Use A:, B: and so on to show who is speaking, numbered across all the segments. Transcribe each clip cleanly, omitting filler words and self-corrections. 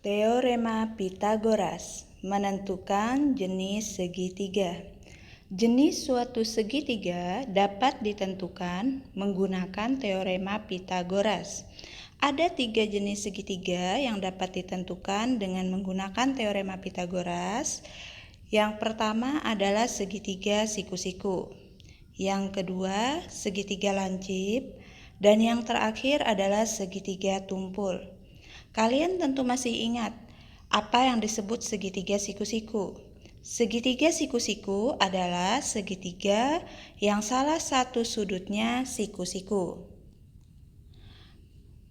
A: Teorema Pitagoras menentukan jenis segitiga. Jenis suatu segitiga dapat ditentukan menggunakan teorema Pitagoras. Ada 3 jenis segitiga yang dapat ditentukan dengan menggunakan teorema Pitagoras. Yang pertama adalah segitiga siku-siku. Yang kedua, segitiga lancip. Dan yang terakhir adalah segitiga tumpul. Kalian tentu masih ingat apa yang disebut segitiga siku-siku. Segitiga siku-siku adalah segitiga yang salah satu sudutnya siku-siku.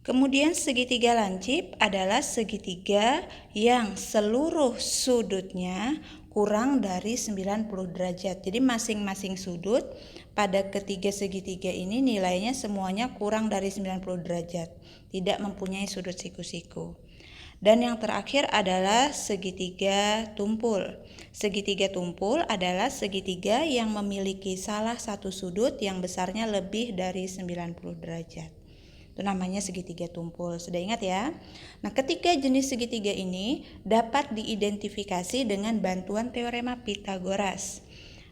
A: Kemudian segitiga lancip adalah segitiga yang seluruh sudutnya kurang dari 90 derajat. Jadi masing-masing sudut pada ketiga segitiga ini nilainya semuanya kurang dari 90 derajat. Tidak mempunyai sudut siku-siku. Dan yang terakhir adalah segitiga tumpul. Segitiga tumpul adalah segitiga yang memiliki salah satu sudut yang besarnya lebih dari 90 derajat. Itu namanya segitiga tumpul. Sudah ingat ya? Nah, ketiga jenis segitiga ini dapat diidentifikasi dengan bantuan teorema Pitagoras.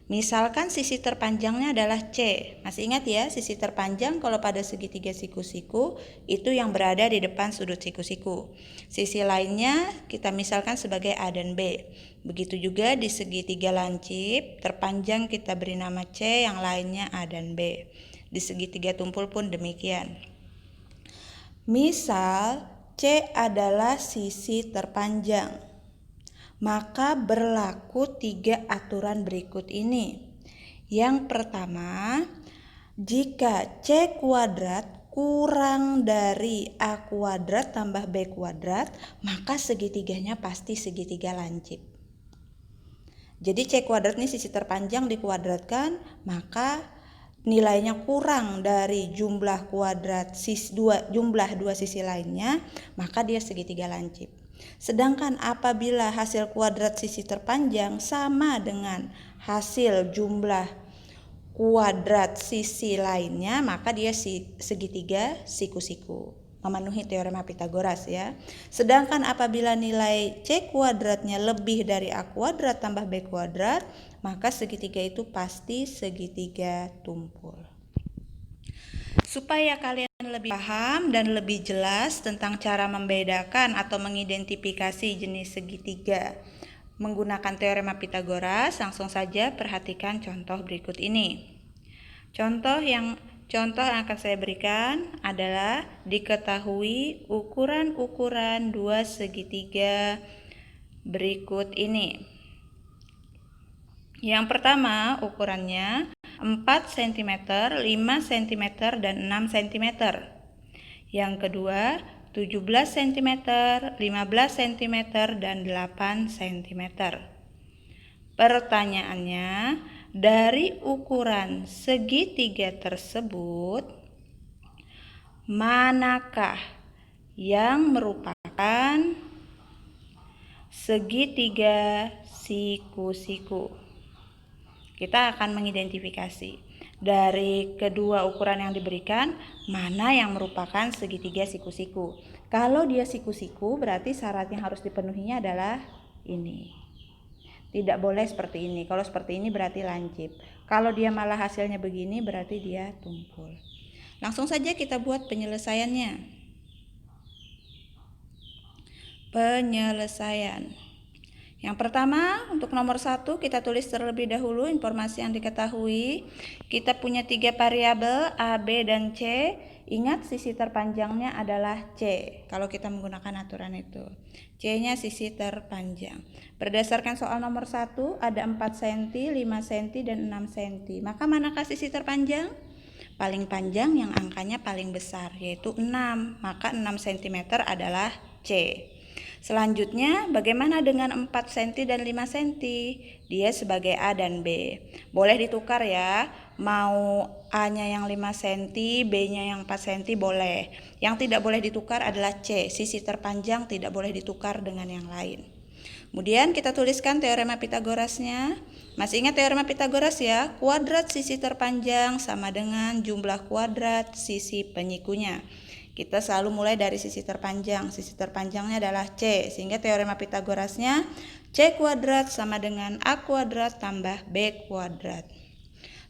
A: Misalkan sisi terpanjangnya adalah C. Masih ingat ya, sisi terpanjang kalau pada segitiga siku-siku itu yang berada di depan sudut siku-siku. Sisi lainnya kita misalkan sebagai A dan B. Begitu juga di segitiga lancip, terpanjang kita beri nama C, yang lainnya A dan B. Di segitiga tumpul pun demikian. Misal C adalah sisi terpanjang. Maka berlaku 3 aturan berikut ini. Yang pertama, jika C kuadrat kurang dari A kuadrat tambah B kuadrat, maka segitiganya pasti segitiga lancip. Jadi C kuadrat ini sisi terpanjang dikuadratkan, maka nilainya kurang dari jumlah kuadrat jumlah dua sisi lainnya, maka dia segitiga lancip. Sedangkan apabila hasil kuadrat sisi terpanjang sama dengan hasil jumlah kuadrat sisi lainnya, maka dia segitiga siku-siku. Memenuhi teorema Pitagoras ya. Sedangkan apabila nilai C kuadratnya lebih dari A kuadrat tambah B kuadrat, maka segitiga itu pasti segitiga tumpul. Supaya kalian lebih paham dan lebih jelas tentang cara membedakan atau mengidentifikasi jenis segitiga menggunakan teorema Pitagoras, langsung saja perhatikan contoh berikut ini. Contoh yang akan saya berikan adalah diketahui ukuran-ukuran dua segitiga berikut ini. Yang pertama ukurannya 4 cm, 5 cm, dan 6 cm. Yang kedua 17 cm, 15 cm, dan 8 cm. Pertanyaannya, dari ukuran segitiga tersebut, manakah yang merupakan segitiga siku-siku? Kita akan mengidentifikasi dari kedua ukuran yang diberikan, mana yang merupakan segitiga siku-siku. Kalau dia siku-siku, berarti syarat yang harus dipenuhinya adalah ini. Tidak boleh seperti ini. Kalau seperti ini berarti lancip. Kalau dia malah hasilnya begini, berarti dia tumpul. Langsung saja kita buat penyelesaiannya. Penyelesaian. Yang pertama, untuk nomor 1 kita tulis terlebih dahulu informasi yang diketahui. Kita punya 3 variabel A, B, dan C. Ingat sisi terpanjangnya adalah C kalau kita menggunakan aturan itu. C-nya sisi terpanjang. Berdasarkan soal nomor 1 ada 4 cm, 5 cm, dan 6 cm. Maka manakah sisi terpanjang? Paling panjang yang angkanya paling besar, yaitu 6. Maka 6 cm adalah C. Selanjutnya, bagaimana dengan 4 cm dan 5 cm? Dia sebagai A dan B. Boleh ditukar ya, mau A-nya yang 5 cm, B-nya yang 4 cm boleh. Yang tidak boleh ditukar adalah C, sisi terpanjang tidak boleh ditukar dengan yang lain. Kemudian kita tuliskan teorema Pitagorasnya. Masih ingat teorema Pitagoras ya? Kuadrat sisi terpanjang sama dengan jumlah kuadrat sisi penyikunya. Kita selalu mulai dari sisi terpanjang. Sisi terpanjangnya adalah C, sehingga teorema Pitagorasnya C kuadrat sama dengan A kuadrat tambah B kuadrat.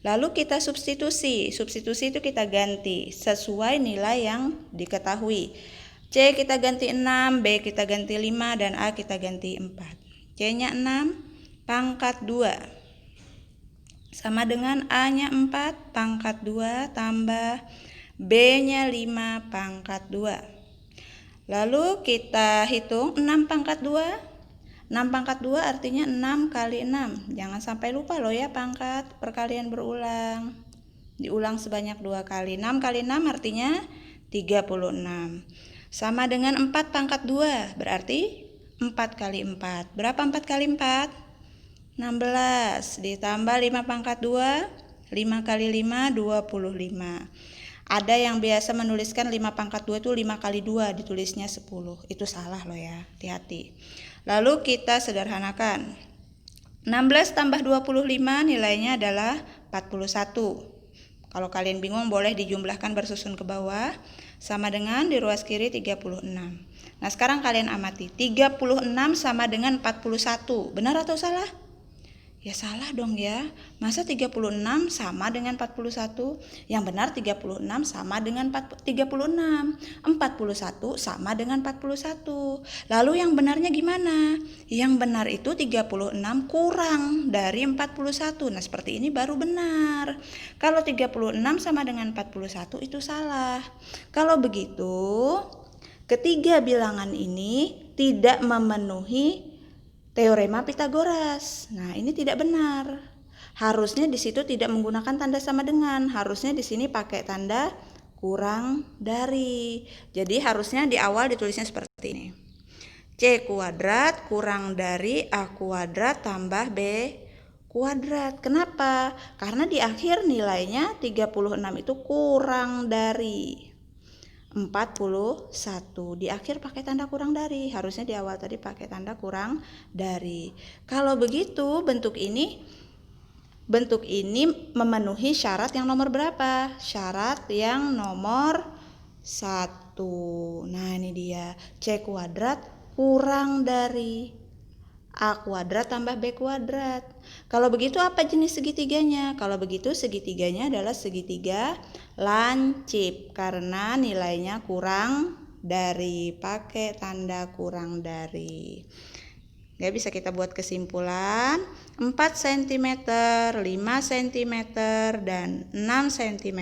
A: Lalu kita substitusi. Substitusi itu kita ganti sesuai nilai yang diketahui. C kita ganti 6, B kita ganti 5, dan A kita ganti 4. C-nya 6 pangkat 2 sama dengan A-nya 4 pangkat 2 tambah B-nya 5 pangkat 2. Lalu kita hitung 6 pangkat 2. 6 pangkat 2 artinya 6 kali 6. Jangan sampai lupa loh ya pangkat, perkalian berulang. Diulang sebanyak 2 kali. 6 kali 6 artinya 36. Sama dengan 4 pangkat 2, berarti 4 kali 4. Berapa 4 kali 4? 16. Ditambah 5 pangkat 2, 5 kali 5, 25. Ada yang biasa menuliskan 5 pangkat 2 itu 5 kali 2, ditulisnya 10. Itu salah loh ya, hati-hati. Lalu kita sederhanakan. 16 tambah 25 nilainya adalah 41. Kalau kalian bingung boleh dijumlahkan bersusun ke bawah. Sama dengan di ruas kiri 36. Nah sekarang kalian amati. 36 sama dengan 41. Benar atau salah? Ya salah dong ya. Masa 36 sama dengan 41? Yang benar 36 sama dengan 36. 41 sama dengan 41. Lalu yang benarnya gimana? Yang benar itu 36 kurang dari 41. Nah seperti ini baru benar. Kalau 36 sama dengan 41 itu salah. Kalau begitu, ketiga bilangan ini tidak memenuhi teorema Pitagoras. Nah, ini tidak benar. Harusnya di situ tidak menggunakan tanda sama dengan. Harusnya di sini pakai tanda kurang dari. Jadi harusnya di awal ditulisnya seperti ini. C kuadrat kurang dari A kuadrat tambah B kuadrat. Kenapa? Karena di akhir nilainya 36 itu kurang dari 41. Di akhir pakai tanda kurang dari. Harusnya di awal tadi pakai tanda kurang dari. Kalau begitu bentuk ini memenuhi syarat yang nomor berapa? Syarat yang nomor 1. Nah ini dia. C kuadrat kurang dari A kuadrat tambah B kuadrat. Kalau begitu apa jenis segitiganya? Kalau begitu segitiganya adalah segitiga lancip karena nilainya kurang dari, pakai tanda kurang dari. Ya, bisa kita buat kesimpulan 4 cm, 5 cm, dan 6 cm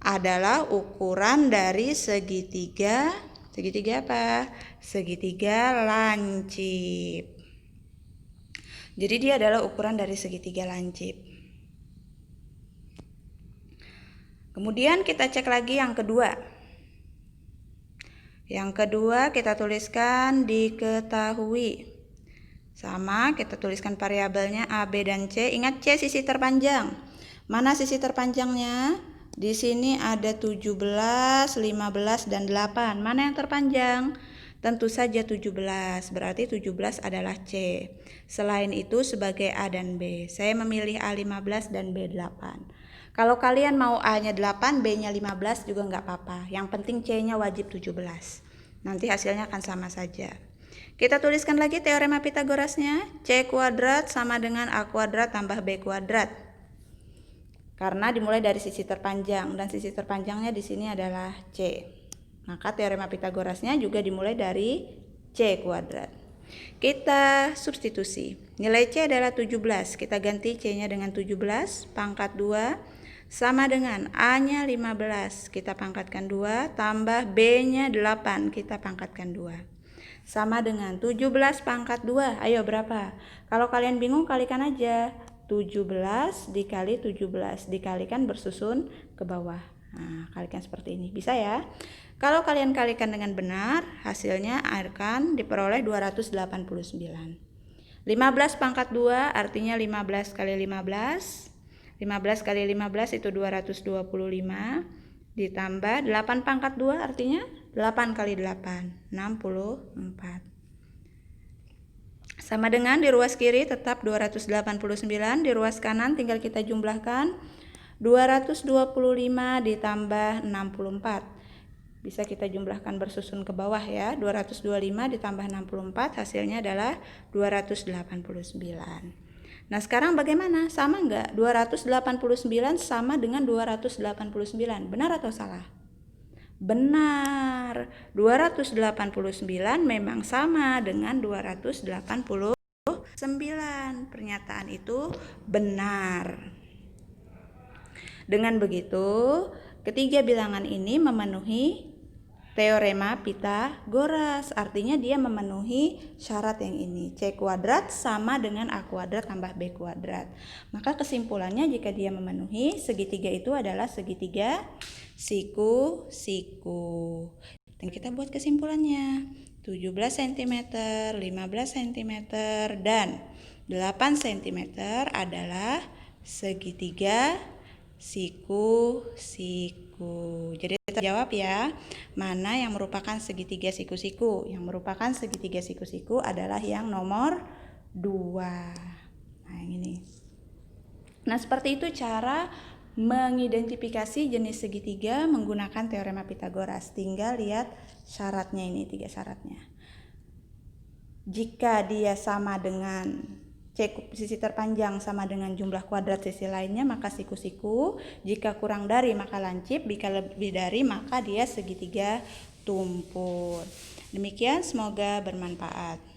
A: adalah ukuran dari segitiga apa? Segitiga lancip. Jadi dia adalah ukuran dari segitiga lancip. Kemudian kita cek lagi yang kedua. Yang kedua kita tuliskan diketahui. Sama, kita tuliskan variabelnya A, B, dan C. Ingat C sisi terpanjang. Mana sisi terpanjangnya? Di sini ada 17, 15, dan 8. Mana yang terpanjang? Tentu saja 17. Berarti 17 adalah C. Selain itu sebagai A dan B. Saya memilih A15 dan B8. Kalau kalian mau A-nya 8, B-nya 15 juga nggak apa-apa. Yang penting C-nya wajib 17. Nanti hasilnya akan sama saja. Kita tuliskan lagi teorema Pitagorasnya. C kuadrat sama dengan A kuadrat tambah B kuadrat. Karena dimulai dari sisi terpanjang dan sisi terpanjangnya di sini adalah C. Maka teorema Pitagorasnya juga dimulai dari C kuadrat. Kita substitusi. Nilai C adalah 17. Kita ganti C-nya dengan 17 pangkat 2 sama dengan A-nya 15. Kita pangkatkan 2 tambah B-nya 8. Kita pangkatkan 2. Sama dengan 17 pangkat 2. Ayo berapa? Kalau kalian bingung kalikan aja. 17 dikali 17 dikalikan bersusun ke bawah. Nah, kalikan seperti ini. Bisa ya? Kalau kalian kalikan dengan benar, hasilnya akan diperoleh 289. 15 pangkat 2 artinya 15 kali 15. 15 kali 15 itu 225. Ditambah 8 pangkat 2 artinya 8 kali 8, 64. Sama dengan di ruas kiri tetap 289, di ruas kanan tinggal kita jumlahkan 225 ditambah 64. Bisa kita jumlahkan bersusun ke bawah ya. 225 ditambah 64 hasilnya adalah 289. Nah sekarang bagaimana? Sama enggak? 289 sama dengan 289. Benar atau salah? Benar. 289 memang sama dengan 289. Pernyataan itu benar. Dengan begitu, ketiga bilangan ini memenuhi teorema Pitagoras, artinya dia memenuhi syarat yang ini. C kuadrat sama dengan A kuadrat tambah B kuadrat. Maka kesimpulannya jika dia memenuhi, segitiga itu adalah segitiga siku-siku. Dan kita buat kesimpulannya. 17 cm, 15 cm, dan 8 cm adalah segitiga siku-siku. Jadi terjawab ya, mana yang merupakan segitiga siku-siku? Yang merupakan segitiga siku-siku adalah yang nomor 2. Nah, yang ini. Nah, seperti itu cara mengidentifikasi jenis segitiga menggunakan teorema Pitagoras. Tinggal lihat syaratnya ini, 3 syaratnya. Jika dia sama dengan C sisi terpanjang sama dengan jumlah kuadrat sisi lainnya, maka siku-siku. Jika kurang dari maka lancip, jika lebih dari maka dia segitiga tumpul. Demikian, semoga bermanfaat.